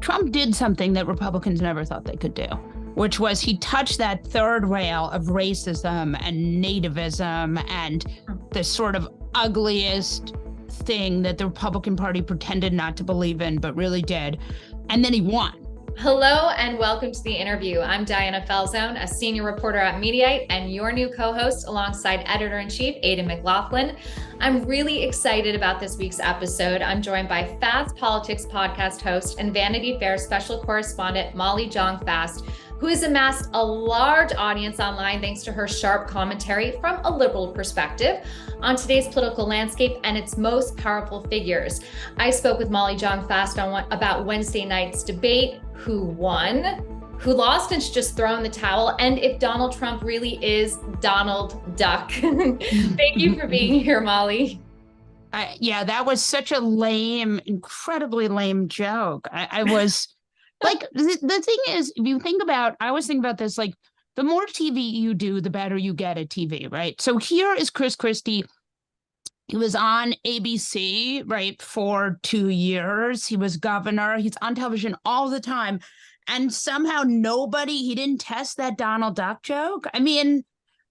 Trump did something that Republicans never thought they could do, which was he touched that third rail of racism and nativism and the sort of ugliest thing that the Republican Party pretended not to believe in, but really did. And then he won. Hello and welcome to the interview. I'm Diana Falzone, a senior reporter at Mediaite and your new co-host alongside editor-in-chief Aidan McLaughlin. I'm really excited about this week's episode. I'm joined by Fast Politics podcast host and Vanity Fair special correspondent Molly Jong-Fast, who has amassed a large audience online thanks to her sharp commentary from a liberal perspective on today's political landscape and its most powerful figures. I spoke with Molly Jong-Fast about Wednesday night's debate, who won, who lost and should just throw in the towel, and if Donald Trump really is Donald Duck. Thank you for being here, Molly. Yeah, that was such a lame, incredibly lame joke. I was... Like, the thing is, if you think about, I always think about this, like, the more TV you do, the better you get at TV, right? So here is Chris Christie. He was on ABC, right, for 2 years. He was governor. He's on television all the time. And somehow he didn't test that Donald Duck joke. I mean,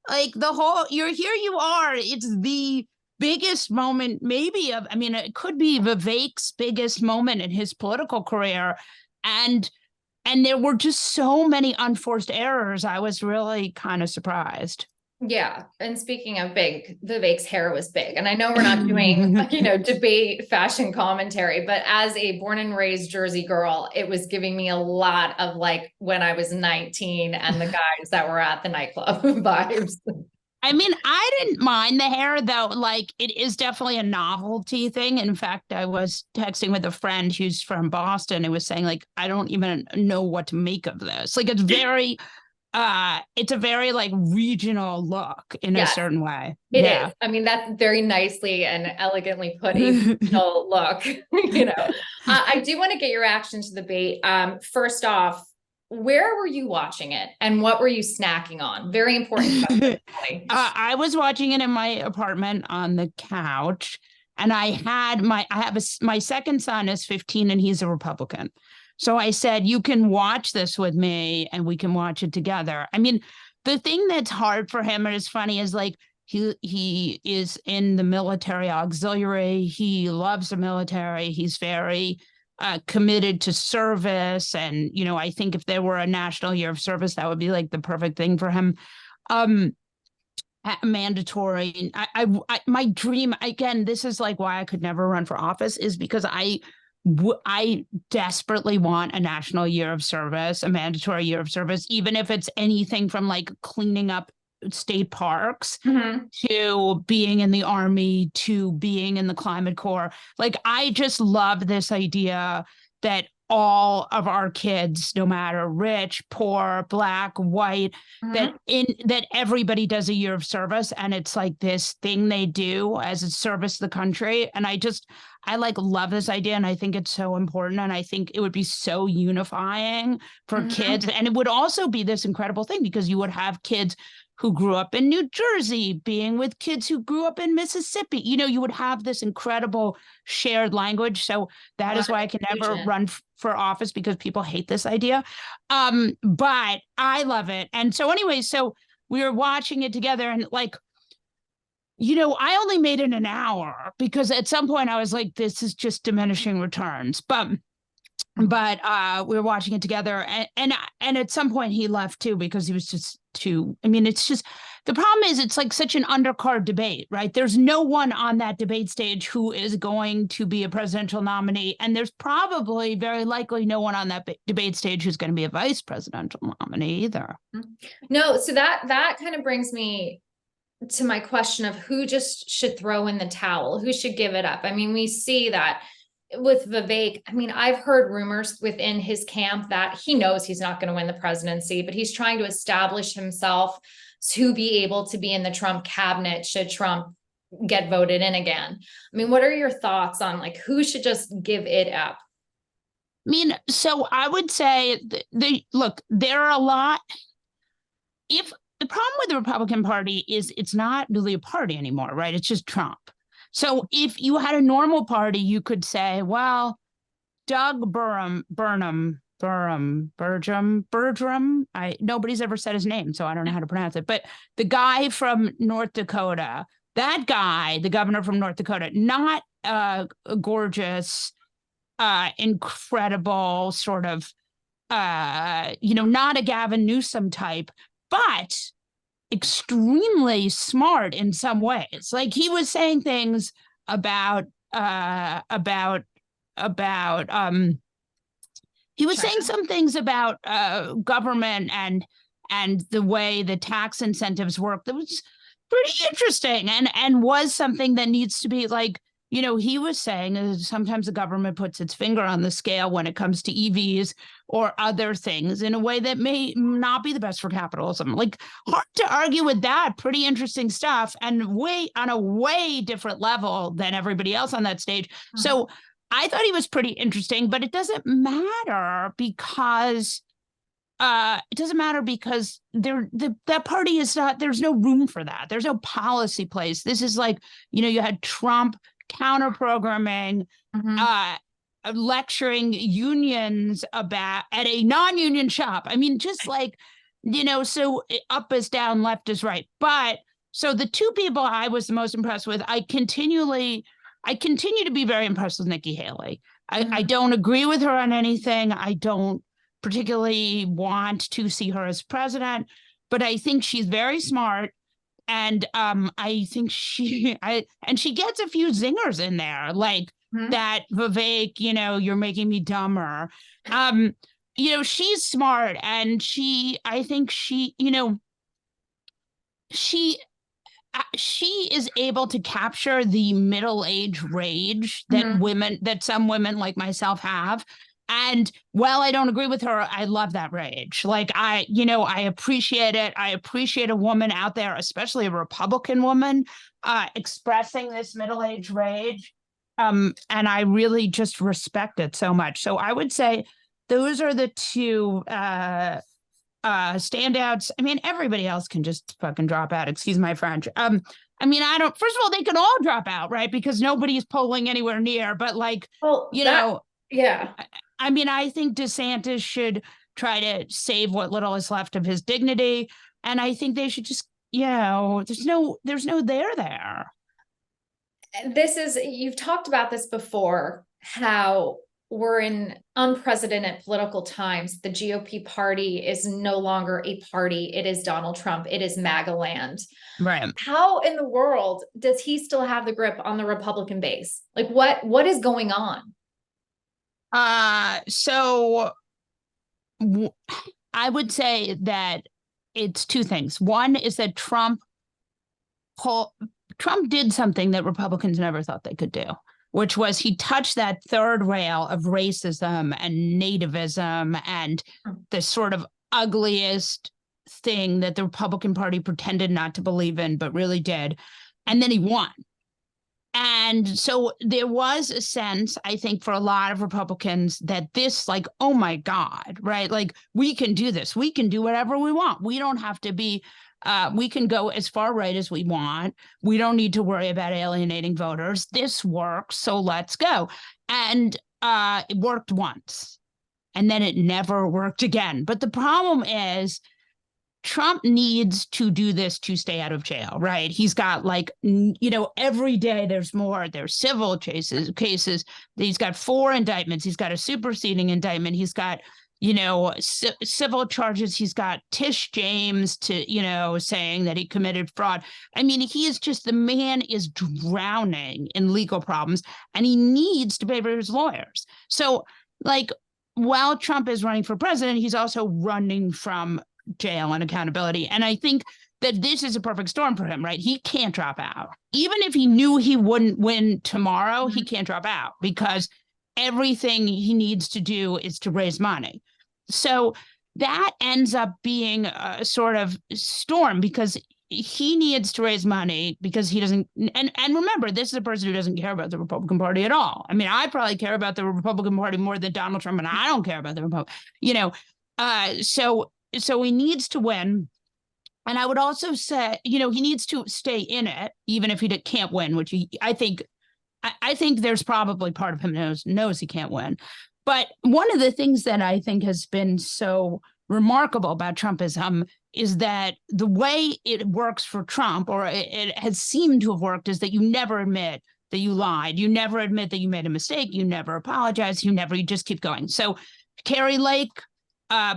like, here you are. It's the biggest moment, it could be Vivek's biggest moment in his political career. And there were just so many unforced errors. I was really kind of surprised. Yeah. And speaking of big, Vivek's hair was big. And I know we're not doing, debate fashion commentary, but as a born and raised Jersey girl, it was giving me a lot of like when I was 19 and the guys that were at the nightclub vibes. I mean, I didn't mind the hair, though. Like, it is definitely a novelty thing. In fact, I was texting with a friend who's from Boston who was saying, like, I don't even know what to make of this. Like, it's a very like regional look in a certain way. It is. I mean, that's very nicely and elegantly put, a regional look, I do want to get your reaction to the debate. First off, where were you watching it and what were you snacking on? Very important question. I was watching it in my apartment on the couch, and my second son is 15 and he's a Republican. So I said, you can watch this with me and we can watch it together. I mean, the thing that's hard for him, and it's funny, is like he is in the military auxiliary. He loves the military. He's very committed to service. And, I think if there were a national year of service, that would be like the perfect thing for him. Mandatory. My dream, again, this is like why I could never run for office, is because I desperately want a national year of service, a mandatory year of service, even if it's anything from like cleaning up state parks to being in the Army to being in the Climate Corps. Like, I just love this idea that all of our kids, no matter rich, poor, black, white, that everybody does a year of service, and it's like this thing they do as a service to the country. And I love this idea, and I think it's so important, and I think it would be so unifying for kids. And it would also be this incredible thing because you would have kids who grew up in New Jersey being with kids who grew up in Mississippi. You would have this incredible shared language. So that is why I can never run for office, because people hate this idea. But I love it. And so anyway, so we were watching it together, and like, I only made it an hour because at some point I was like, this is just diminishing returns. But we were watching it together, and at some point he left too, because he was just it's just, the problem is it's like such an undercard debate, right? There's no one on that debate stage who is going to be a presidential nominee, and there's probably very likely no one on that debate stage who's going to be a vice presidential nominee either. No, so that kind of brings me to my question of who just should throw in the towel, who should give it up. I mean, we see that with Vivek. I mean, I've heard rumors within his camp that he knows he's not going to win the presidency, but he's trying to establish himself to be able to be in the Trump cabinet should Trump get voted in again. I mean, what are your thoughts on like who should just give it up? I mean, so I would say there are a lot. If the problem with the Republican Party is it's not really a party anymore, right? It's just Trump. So if you had a normal party, you could say, well, Doug Bertram. Nobody's ever said his name, so I don't know how to pronounce it. But the guy from North Dakota, that guy, the governor from North Dakota, not a gorgeous, incredible sort of, not a Gavin Newsom type, but extremely smart in some ways. Like he was saying things about he was saying some things about government and the way the tax incentives work that was pretty interesting and was something that needs to be like, he was saying sometimes the government puts its finger on the scale when it comes to EVs or other things in a way that may not be the best for capitalism. Like, hard to argue with that. Pretty interesting stuff, and on a way different level than everybody else on that stage. Mm-hmm. So I thought he was pretty interesting, but it doesn't matter because that party is not, there's no room for that. There's no policy place. This is like, you had Trump counter-programming, lecturing unions about at a non-union shop. I mean, just like, so up is down, left is right. But so the two people I was the most impressed with, I continue to be very impressed with Nikki Haley. I don't agree with her on anything. I don't particularly want to see her as president, but I think she's very smart. And I think she gets a few zingers in there, like that Vivek, you're making me dumber. She's smart, and I think she is able to capture the middle-age rage that some women like myself have. And while I don't agree with her, I love that rage. Like I appreciate it. I appreciate a woman out there, especially a Republican woman, expressing this middle-aged rage. And I really just respect it so much. So I would say those are the two standouts. I mean, everybody else can just fucking drop out. Excuse my French. First of all, they can all drop out, right? Because nobody's polling anywhere near, but like, yeah. I think DeSantis should try to save what little is left of his dignity. And I think they should just, there's no there. You've talked about this before, how we're in unprecedented political times. The GOP party is no longer a party. It is Donald Trump. It is MAGA land. Right. How in the world does he still have the grip on the Republican base? Like what is going on? So I would say that it's two things. One is that Trump did something that Republicans never thought they could do, which was he touched that third rail of racism and nativism and the sort of ugliest thing that the Republican Party pretended not to believe in, but really did. And then he won. And so there was a sense, I think, for a lot of Republicans that this, like, oh my God, right? Like, we can do this. We can do whatever we want. We don't have to be, we can go as far right as we want. We don't need to worry about alienating voters. This works, so let's go. And it worked once, and then it never worked again. But the problem is, Trump needs to do this to stay out of jail, right? He's got every day there's civil cases. He's got 4 indictments. He's got a superseding indictment. He's got, civil charges. He's got Tish James saying that he committed fraud. I mean, the man is drowning in legal problems, and he needs to pay for his lawyers. So while Trump is running for president, he's also running from jail and accountability. And I think that this is a perfect storm for him, right? He can't drop out. Even if he knew he wouldn't win tomorrow, he can't drop out because everything he needs to do is to raise money. So that ends up being a sort of storm because he needs to raise money because he doesn't. And remember, this is a person who doesn't care about the Republican Party at all. I mean, I probably care about the Republican Party more than Donald Trump, and I don't care about the Republican, So he needs to win. And I would also say, he needs to stay in it, even if he can't win, which I think there's probably part of him knows he can't win. But one of the things that I think has been so remarkable about Trumpism is that the way it works for Trump, or it has seemed to have worked, is that you never admit that you lied. You never admit that you made a mistake. You never apologize. You just keep going. So Carrie Lake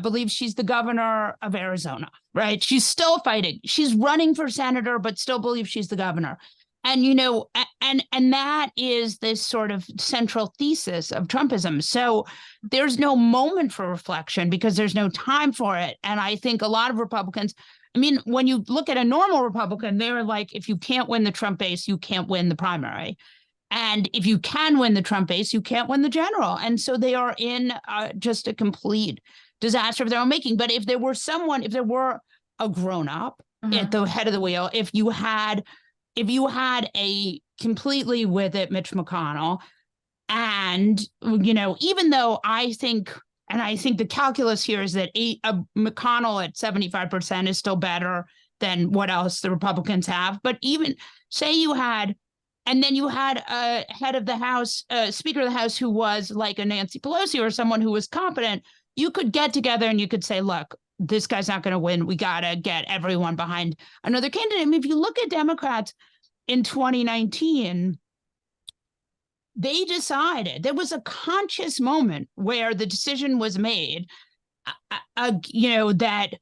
believes she's the governor of Arizona, right? She's still fighting. She's running for senator, but still believes she's the governor. And, and that is this sort of central thesis of Trumpism. So there's no moment for reflection because there's no time for it. And I think a lot of Republicans, I mean, when you look at a normal Republican, they're like, if you can't win the Trump base, you can't win the primary. And if you can win the Trump base, you can't win the general. And so they are in just a complete disaster of their own making. But if there were a grown-up at the head of the wheel, if you had a completely with it Mitch McConnell, and, even though I think the calculus here is that McConnell at 75% is still better than what else the Republicans have. But even say you had a head of the House, Speaker of the House, who was like a Nancy Pelosi or someone who was competent, you could get together and you could say, look, this guy's not going to win. We got to get everyone behind another candidate. I mean, if you look at Democrats in 2019, they decided, there was a conscious moment where the decision was made, that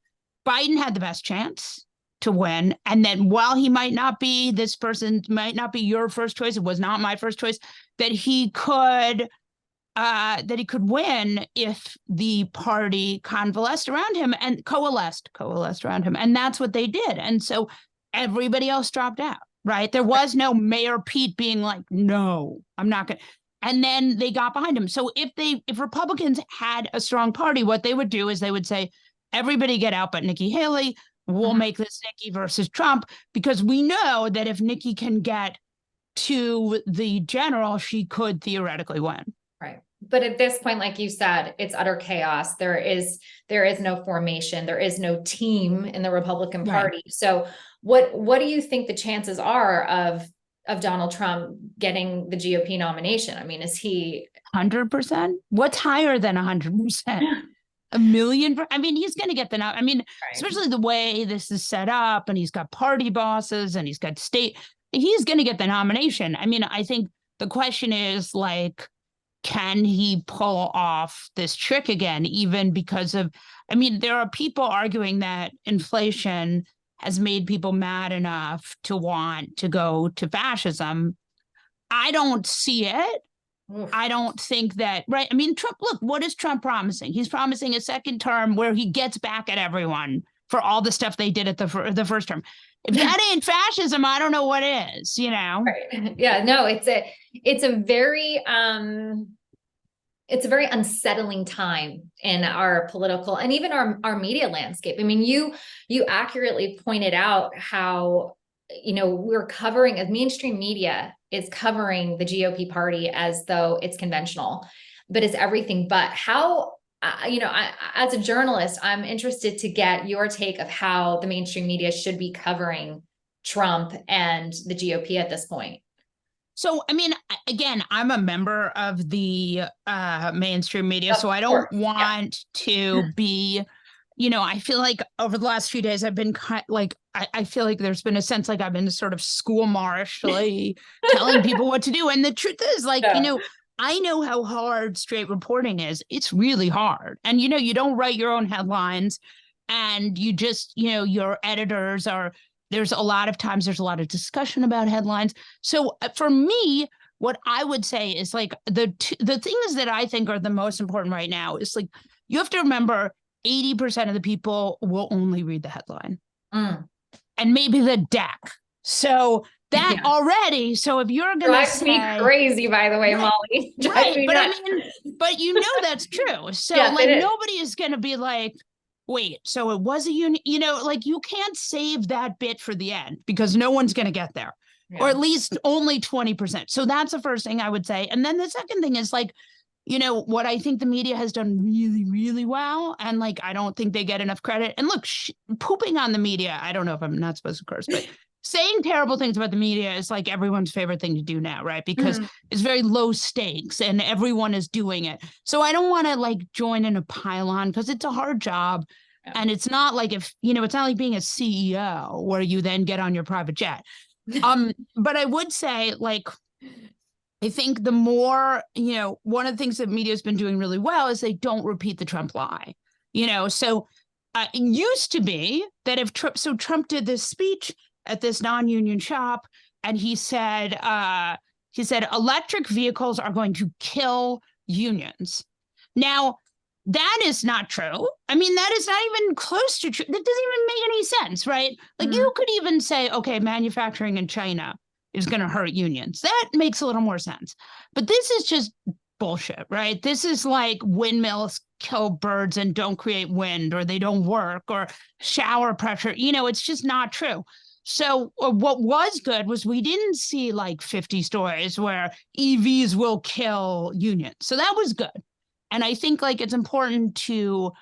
Biden had the best chance to win. And then while he might not be, this person might not be your first choice, it was not my first choice, that he could win if the party coalesced around him. And that's what they did. And so everybody else dropped out, right? There was no Mayor Pete being like, no, I'm not going to. And then they got behind him. So if Republicans had a strong party, what they would do is they would say, everybody get out but Nikki Haley. We'll make this Nikki versus Trump, because we know that if Nikki can get to the general, she could theoretically win. Right. But at this point, like you said, it's utter chaos. There is no formation. There is no team in the Republican Party. Right. So what do you think the chances are of Donald Trump getting the GOP nomination? I mean, is he 100%? What's higher than 100%? A million? I mean, he's going to get right. Especially the way this is set up, and he's got party bosses and he's got he's going to get the nomination. I mean, I think the question is, like, can he pull off this trick again, even because of, there are people arguing that inflation has made people mad enough to want to go to fascism. I don't see it. I don't think that, right? Trump, look, what is Trump promising? He's promising a second term where he gets back at everyone for all the stuff they did at the first term. If that ain't fascism, I don't know what is, Right. Yeah, no, it's a very unsettling time in our political and even our media landscape. You accurately pointed out how, we're covering, as mainstream media is covering the GOP party as though it's conventional, but it's everything but. How, as a journalist, I'm interested to get your take of how the mainstream media should be covering Trump and the GOP at this point. So, again, I'm a member of the mainstream media, so I don't want to be, I feel like over the last few days, I've been I feel like there's been a sense like I've been sort of school marshally telling people what to do. And the truth is, I know how hard straight reporting is. It's really hard. And, you don't write your own headlines, and you just, your editors there's a lot of discussion about headlines. So for me, what I would say is the things that I think are the most important right now is you have to remember 80% of the people will only read the headline and maybe the deck. So that already, so if you're going to say, drives me crazy, by the way, Molly. Right, but that's true. So nobody is going to be like, wait, so it was a you can't save that bit for the end because no one's going to get there, or at least only 20%. So that's the first thing I would say. And then the second thing is what I think the media has done really, really well. And I don't think they get enough credit. And look, pooping on the media, I don't know if I'm not supposed to curse, but saying terrible things about the media is like everyone's favorite thing to do now, right? Because it's very low stakes and everyone is doing it. So I don't want to like join in a pylon because it's a hard job. Yeah. And it's not like it's not like being a CEO where you then get on your private jet. But I would say, like, I think the more, one of the things that media has been doing really well is they don't repeat the Trump lie, so it used to be that if Trump did this speech at this non-union shop and he said electric vehicles are going to kill unions. Now, that is not true. I mean, that is not even close to true. That doesn't even make any sense, right? Like you could even say, okay, manufacturing in China is going to hurt unions. That makes a little more sense. But this is just bullshit, right? This is like windmills kill birds and don't create wind, or they don't work, or shower pressure. It's just not true. So what was good was we didn't see like 50 stories where EVs will kill unions. So that was good. And I think like it's important to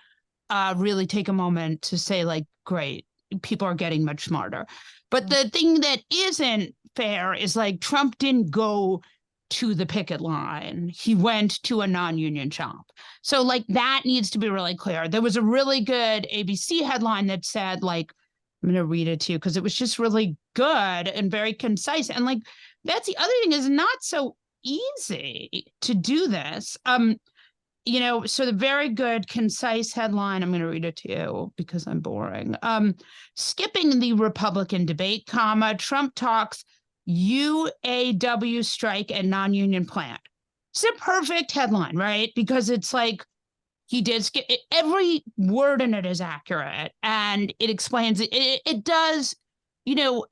really take a moment to say like, great, people are getting much smarter. But the thing that isn't fair is like Trump didn't go to the picket line. He went to a non-union shop. So like that needs to be really clear. There was a really good ABC headline that said like, I'm going to read it to you because it was just really good and very concise. And like, that's the other thing, is not so easy to do this. So the very good, concise headline, I'm going to read it to you because I'm boring. Skipping the Republican debate, Trump talks UAW strike and non-union plant. It's a perfect headline, right? Because it's like he did skip it. Every word in it is accurate and it explains it. It does,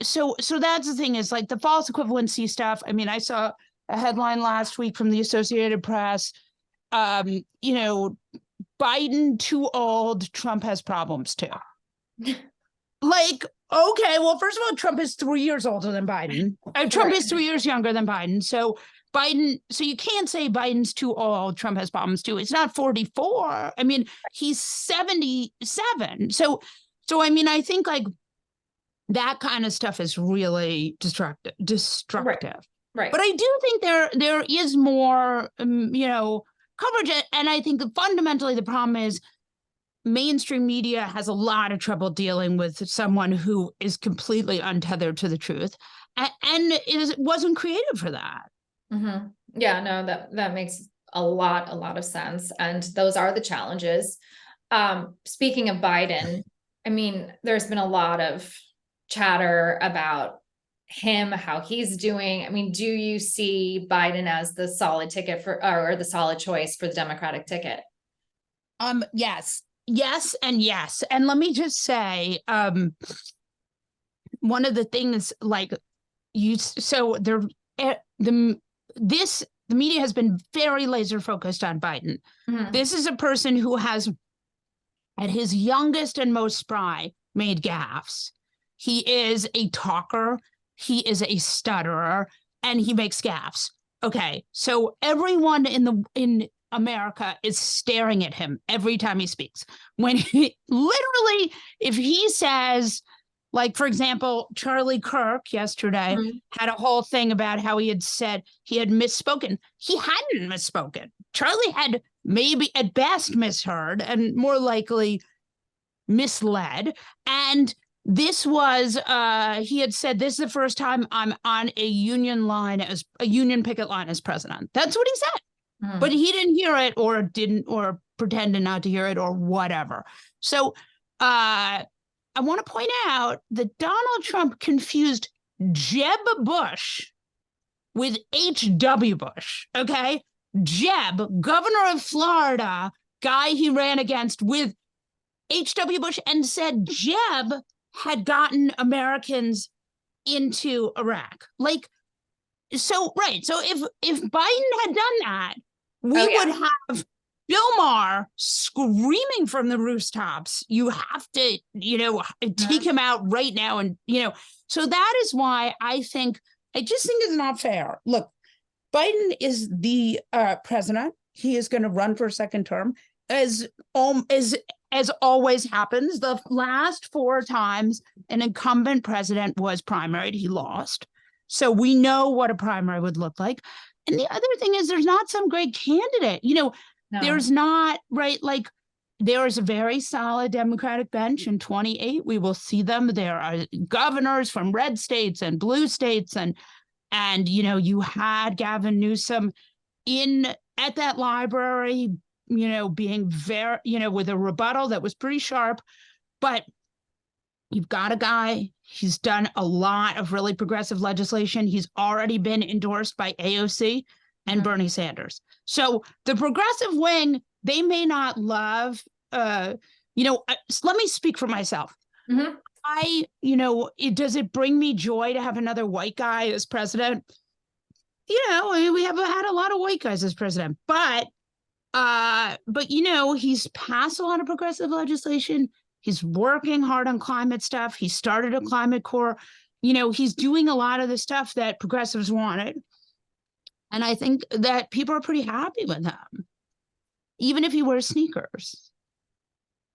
so that's the thing, is like the false equivalency stuff. I mean, I saw a headline last week from the Associated Press. Biden too old, Trump has problems too. Like, okay, well, first of all, Trump is 3 years older than Biden. Trump is 3 years younger than Biden. So you can't say Biden's too old, Trump has problems too. It's not 44. I mean, he's 77. So I mean, I think like that kind of stuff is really destructive. Right. But I do think there is more, coverage. And I think fundamentally the problem is mainstream media has a lot of trouble dealing with someone who is completely untethered to the truth, and it wasn't created for that. Mm-hmm. Yeah, no, that makes a lot of sense. And those are the challenges. Speaking of Biden, I mean, there's been a lot of chatter about him, how he's doing. I mean, do you see Biden as the solid ticket or the solid choice for the Democratic ticket? Yes, and yes. And let me just say, one of the things like the media has been very laser focused on Biden. Mm-hmm. This is a person who has, at his youngest and most spry, made gaffes. He is a talker. He is a stutterer, and he makes gaffes. Okay, so everyone in America is staring at him every time he speaks. When he literally, if he says, like, for example, Charlie Kirk yesterday had a whole thing about how he had said he had misspoken. He hadn't misspoken. Charlie had maybe at best misheard and more likely misled. And this was, he had said, this is the first time I'm on a union picket line as president. That's what he said. But he didn't hear it or pretended not to hear it or whatever. So I want to point out that Donald Trump confused Jeb Bush with H.W. Bush, okay? Jeb, governor of Florida, guy he ran against, with H.W. Bush, and said Jeb had gotten Americans into Iraq. Like, so, right. So if Biden had done that, we would have Bill Maher screaming from the rooftops, you have to, take him out right now. And, so that is why I just think it's not fair. Look, Biden is the president. He is going to run for a second term. As as always happens, the last 4 times an incumbent president was primaried, he lost. So we know what a primary would look like. And the other thing is there's not some great candidate. No. There's not, right? Like there is a very solid Democratic bench in 28. We will see them. There are governors from red states and blue states. And you had Gavin Newsom at that library, being very, with a rebuttal that was pretty sharp. But you've got a guy, he's done a lot of really progressive legislation. He's already been endorsed by AOC and Bernie Sanders. So the progressive wing, they may not love, let me speak for myself. Does it bring me joy to have another white guy as president? We have had a lot of white guys as president, but he's passed a lot of progressive legislation. He's working hard on climate stuff. He started a climate corps. He's doing a lot of the stuff that progressives wanted. And I think that people are pretty happy with him, even if he wears sneakers.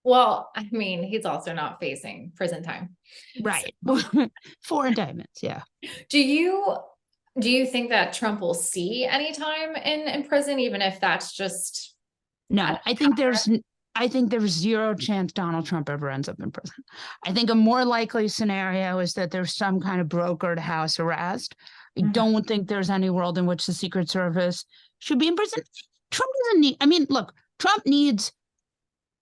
Well, I mean, he's also not facing prison time. Right. 4 indictments. Yeah. Do you think that Trump will see any time in prison, even if that's just... No, I think there's 0 chance Donald Trump ever ends up in prison. I think a more likely scenario is that there's some kind of brokered house arrest. I don't think there's any world in which the Secret Service should be in prison. Trump doesn't need, Trump needs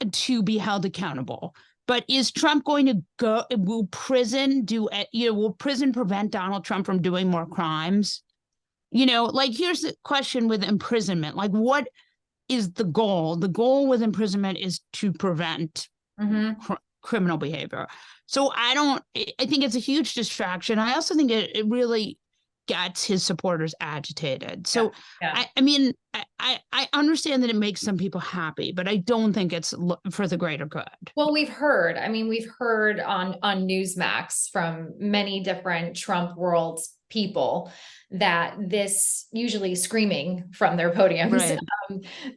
to be held accountable. But is Trump going to go, will prison prevent Donald Trump from doing more crimes? Here's the question with imprisonment. Like, what is the goal? The goal with imprisonment is to prevent criminal behavior. So I think it's a huge distraction. I also think it really gets his supporters agitated. So, I understand that it makes some people happy, but I don't think it's for the greater good. Well, we've heard on Newsmax from many different Trump world people that this, usually screaming from their podiums,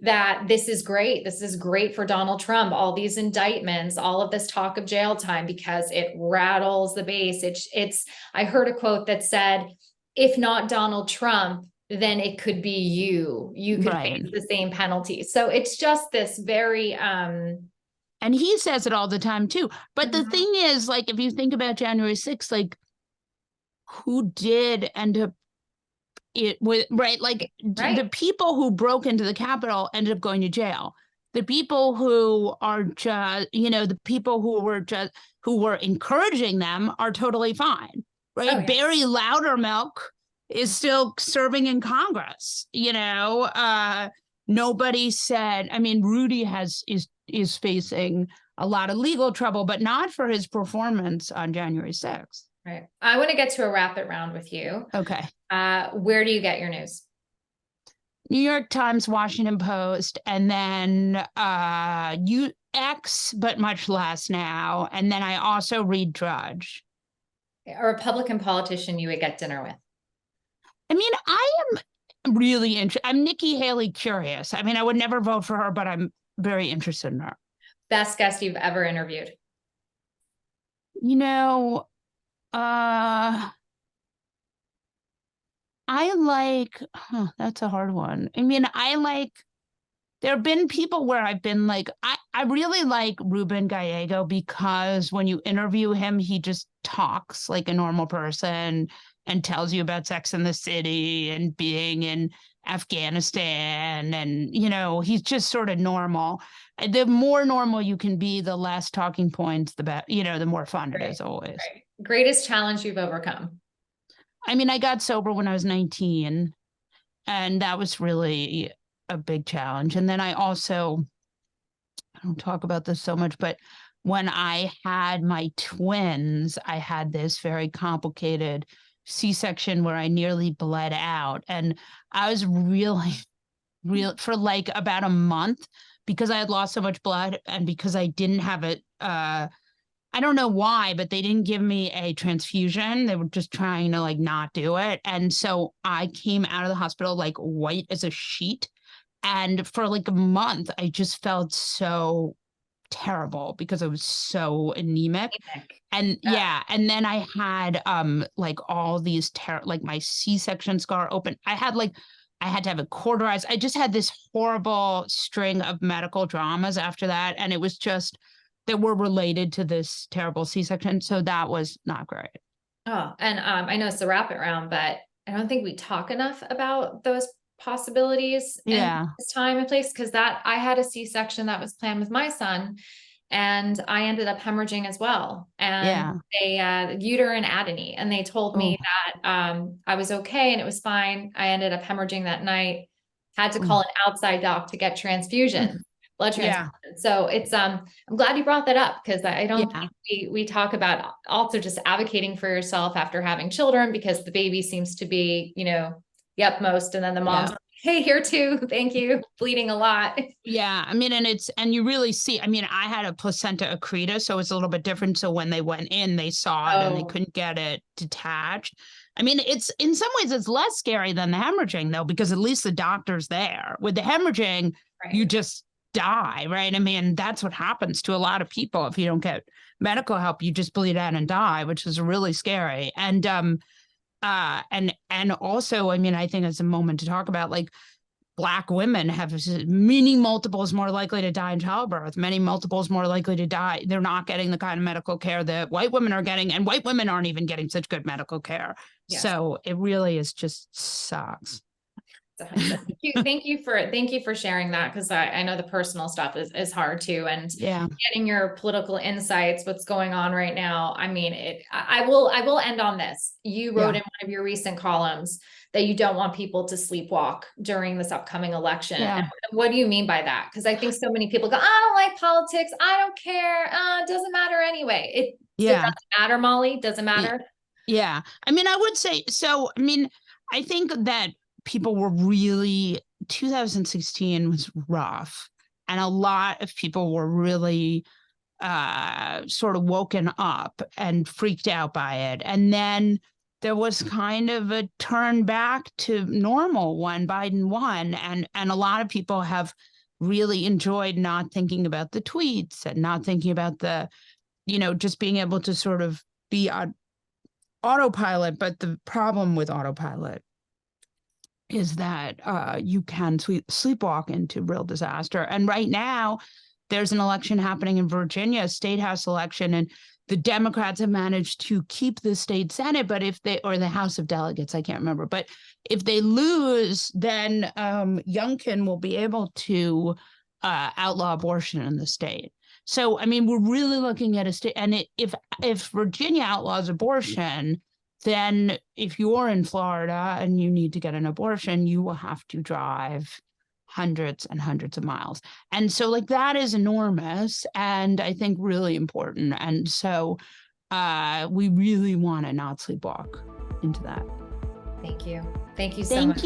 that this is great. This is great for Donald Trump. All these indictments, all of this talk of jail time, because it rattles the base. I heard a quote that said, if not Donald Trump, then it could be you. You could face the same penalty. So it's just this very... And he says it all the time too. But the thing is, like, if you think about January 6th, like, who did end up it with, the people who broke into the Capitol ended up going to jail. The people who are just, the people who were encouraging them are totally fine. Right. Oh, yeah. Barry Loudermilk is still serving in Congress. Nobody said, Rudy is facing a lot of legal trouble, but not for his performance on January 6th. Right. I want to get to a rapid round with you. Okay. Where do you get your news? New York Times, Washington Post, and then X, but much less now. And then I also read Drudge. A Republican politician you would get dinner with? I am really interested. I'm Nikki Haley curious. I would never vote for her, but I'm very interested in her. Best guest you've ever interviewed? That's a hard one. There have been people where I've been like, I really like Ruben Gallego, because when you interview him, he just talks like a normal person and tells you about Sex and the City and being in Afghanistan. And, he's just sort of normal. The more normal you can be, the less talking points, the better, the more fun it is always. Right. Greatest challenge you've overcome? I got sober when I was 19, and that was really a big challenge. And then I don't talk about this so much, but when I had my twins, I had this very complicated C-section where I nearly bled out. And I was really for like about a month, because I had lost so much blood and because I didn't have it. I don't know why, but they didn't give me a transfusion. They were just trying to like not do it. And so I came out of the hospital like white as a sheet. And for like a month, I just felt so terrible because I was so anemic. And Yeah. yeah, and then I had like all these like my C-section scar open. I had to have it cauterized. I just had this horrible string of medical dramas after that, and it was just that were related to this terrible C-section. So that was not great. Oh, and I know it's the rapid round, but I don't think we talk enough about those possibilities and this time and place, because I had a C-section that was planned with my son, and I ended up hemorrhaging as well. And they uterine atony, and they told me that I was okay and it was fine. I ended up hemorrhaging that night, had to call an outside doc to get transfusion. Blood transfusion. So it's I'm glad you brought that up, because I don't think we talk about also just advocating for yourself after having children, because the baby seems to be, the utmost, and then the mom's like, hey, here too, thank you, bleeding a lot. Yeah, I mean, and you really see, I mean, I had a placenta accreta, so it's a little bit different. So when they went in, they saw it and they couldn't get it detached. I mean, it's in some ways it's less scary than the hemorrhaging, though, because at least the doctor's there. With the hemorrhaging, you just die, right? I mean, that's what happens to a lot of people. If you don't get medical help, you just bleed out and die, which is really scary. And also, I mean, I think it's a moment to talk about, like, Black women have many multiples more likely to die in childbirth, many multiples more likely to die. They're not getting the kind of medical care that white women are getting, and white women aren't even getting such good medical care. So it really is just sucks. Thank you for sharing that, because I know the personal stuff is hard too, and getting your political insights, what's going on right now. I mean, I will end on this. You wrote in one of your recent columns that you don't want people to sleepwalk during this upcoming election. And what do you mean by that? Because I think so many people go, I don't like politics, I don't care, it doesn't matter anyway. It doesn't matter, Molly, doesn't matter. Yeah, I mean, I would say so. I mean, I think that people were really, 2016 was rough, and a lot of people were really sort of woken up and freaked out by it. And then there was kind of a turn back to normal when Biden won, and a lot of people have really enjoyed not thinking about the tweets and not thinking about the, just being able to sort of be on autopilot. But the problem with autopilot is that you can sleepwalk into real disaster. And right now, there's an election happening in Virginia, a state house election, and the Democrats have managed to keep the state Senate, but or the House of Delegates, I can't remember. But if they lose, then Youngkin will be able to outlaw abortion in the state. So, I mean, we're really looking at a state, and if Virginia outlaws abortion, then if you're in Florida and you need to get an abortion, you will have to drive hundreds and hundreds of miles. And so, like, that is enormous, and I think really important. And so we really want to not sleepwalk into that. Thank you. Thank you so much.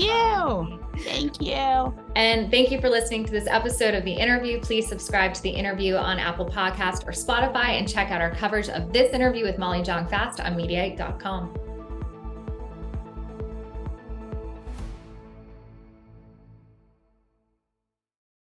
Thank you. And thank you for listening to this episode of The Interview. Please subscribe to The Interview on Apple Podcast or Spotify, and check out our coverage of this interview with Molly Jong-Fast on Mediaite.com.